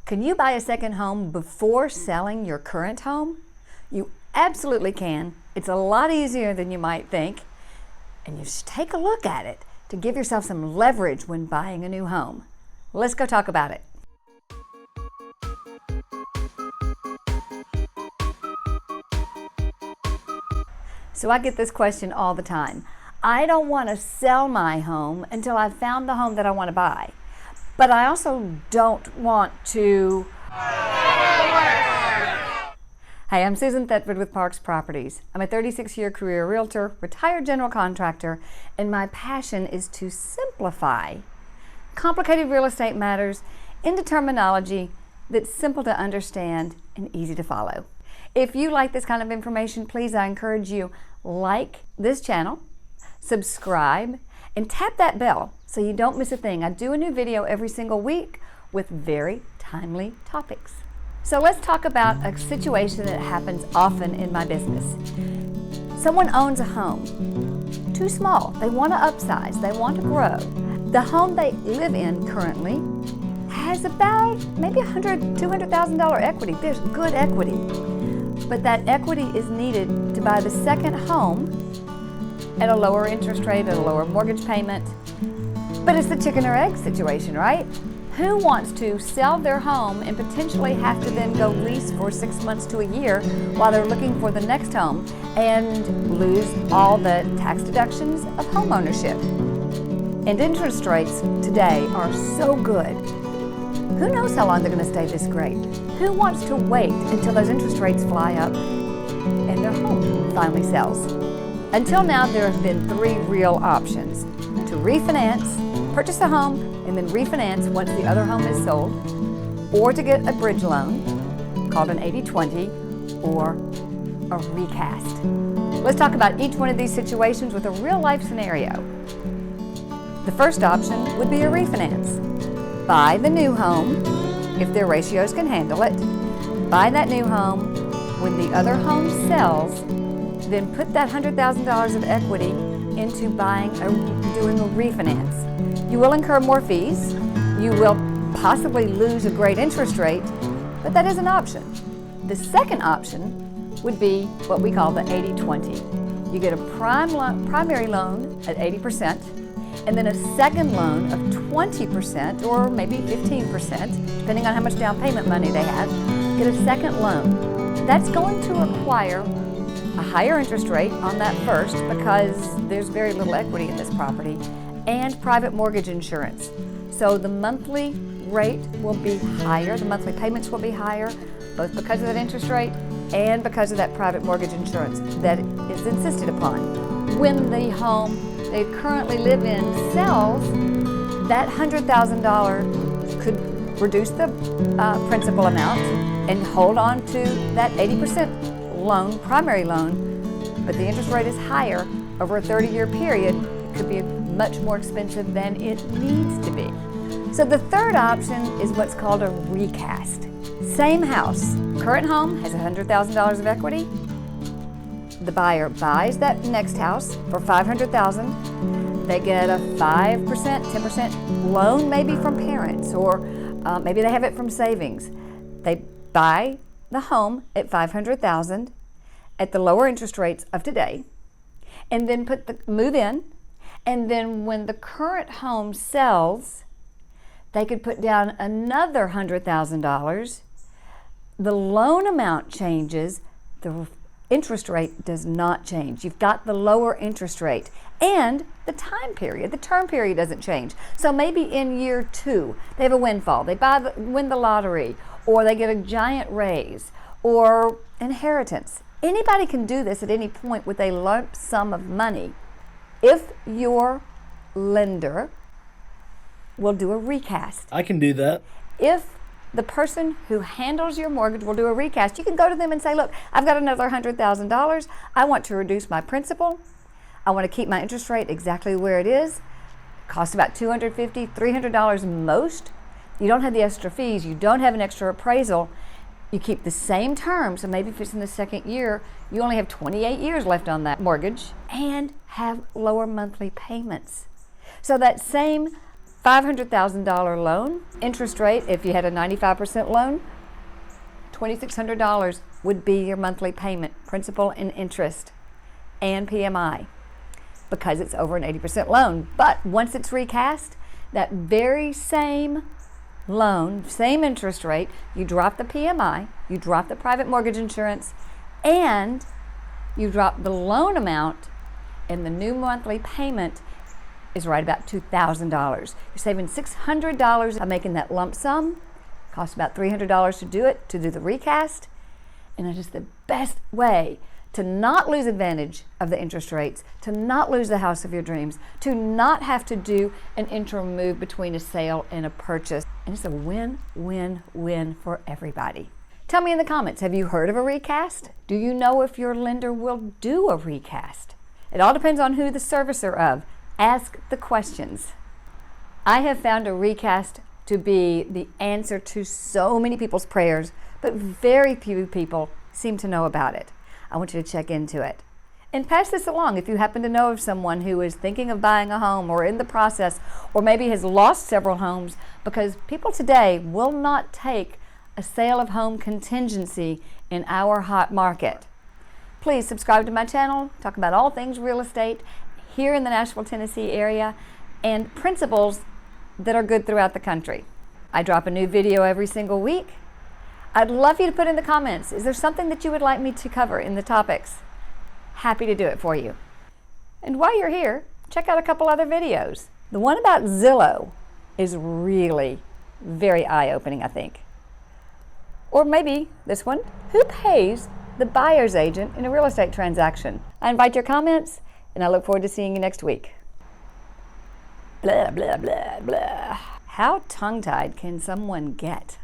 Can you buy a second home before selling your current home? You absolutely can. It's a lot easier than you might think. And you should take a look at it to give yourself some leverage when buying a new home. Let's go talk about it. So I get this question all the time. I don't want to sell my home until I've found the home that I want to buy. But I also don't want to... Hey, I'm Susan Thetford with Parks Properties. I'm a 36-year career realtor, retired general contractor, and my passion is to simplify complicated real estate matters into terminology that's simple to understand and easy to follow. If you like this kind of information, please, I encourage you, like this channel, subscribe, and tap that bell so you don't miss a thing. I do a new video every single week with very timely topics. So let's talk about a situation that happens often in my business. Someone owns a home, too small. They want to upsize, they want to grow. The home they live in currently has about maybe $100,000, $200,000 equity. There's good equity. But that equity is needed to buy the second home at a lower interest rate, at a lower mortgage payment. But it's the chicken or egg situation, right? Who wants to sell their home and potentially have to then go lease for 6 months to a year while they're looking for the next home and lose all the tax deductions of home ownership? And interest rates today are so good. Who knows how long they're going to stay this great? Who wants to wait until those interest rates fly up and their home finally sells? Until now, there have been three real options: to refinance, purchase a home, and then refinance once the other home is sold, or to get a bridge loan called an 80/20 or a recast. Let's talk about each one of these situations with a real life scenario. The first option would be a refinance. Buy the new home if their ratios can handle it. Buy that new home. When the other home sells, then put that $100,000 of equity into doing a refinance. You will incur more fees. You will possibly lose a great interest rate, but that is an option. The second option would be what we call the 80/20. You get a primary loan at 80%, and then a second loan of 20% or maybe 15%, depending on how much down payment money they have. Get a second loan. That's going to require a higher interest rate on that first because there's very little equity in this property, and private mortgage insurance. So the monthly rate will be higher, the monthly payments will be higher, both because of that interest rate and because of that private mortgage insurance that is insisted upon. When the home they currently live in sells, that $100,000 could reduce the principal amount and hold on to that 80% loan, primary loan, but the interest rate is higher over a 30-year period. It could be much more expensive than it needs to be. So the third option is what's called a recast. Same house, current home has $100,000 of equity. The buyer buys that next house for $500,000. They get a 5%, 10% loan maybe from parents, or maybe they have it from savings. They buy the home at $500,000 at the lower interest rates of today, and then move in, and then when the current home sells, they could put down another $100,000. The loan amount changes, the interest rate does not change. You've got the lower interest rate, and the time period, the term period doesn't change. So maybe in year 2, they have a windfall. They win the lottery, or they get a giant raise, or inheritance. Anybody can do this at any point with a lump sum of money if your lender will do a recast. I can do that. If the person who handles your mortgage will do a recast, you can go to them and say, look, I've got another $100,000. I want to reduce my principal. I want to keep my interest rate exactly where it is. It costs about $250, $300 most. You don't have the extra fees. You don't have an extra appraisal. You keep the same term. So maybe if it's in the second year, you only have 28 years left on that mortgage and have lower monthly payments. So that same $500,000 loan, interest rate, if you had a 95% loan, $2,600 would be your monthly payment, principal and interest, and PMI, because it's over an 80% loan. But once it's recast, that very same loan, same interest rate, you drop the PMI, you drop the private mortgage insurance, and you drop the loan amount, and the new monthly payment is right about $2,000. You're saving $600 by making that lump sum. Costs about $300 to do it, to do the recast, and it is the best way to not lose advantage of the interest rates, to not lose the house of your dreams, to not have to do an interim move between a sale and a purchase. And it's a win-win-win for everybody. Tell me in the comments, have you heard of a recast? Do you know if your lender will do a recast? It all depends on who the servicer of. Ask the questions. I have found a recast to be the answer to so many people's prayers, but very few people seem to know about it. I want you to check into it. And pass this along if you happen to know of someone who is thinking of buying a home or in the process, or maybe has lost several homes, because people today will not take a sale of home contingency in our hot market. Please subscribe to my channel, talk about all things real estate here in the Nashville, Tennessee area, and principles that are good throughout the country. I drop a new video every single week. I'd love you to put in the comments, is there something that you would like me to cover in the topics? Happy to do it for you. And while you're here, check out a couple other videos. The one about Zillow is really very eye-opening, I think. Or maybe this one, who pays the buyer's agent in a real estate transaction? I invite your comments, and I look forward to seeing you next week. Blah, blah, blah, blah. How tongue-tied can someone get?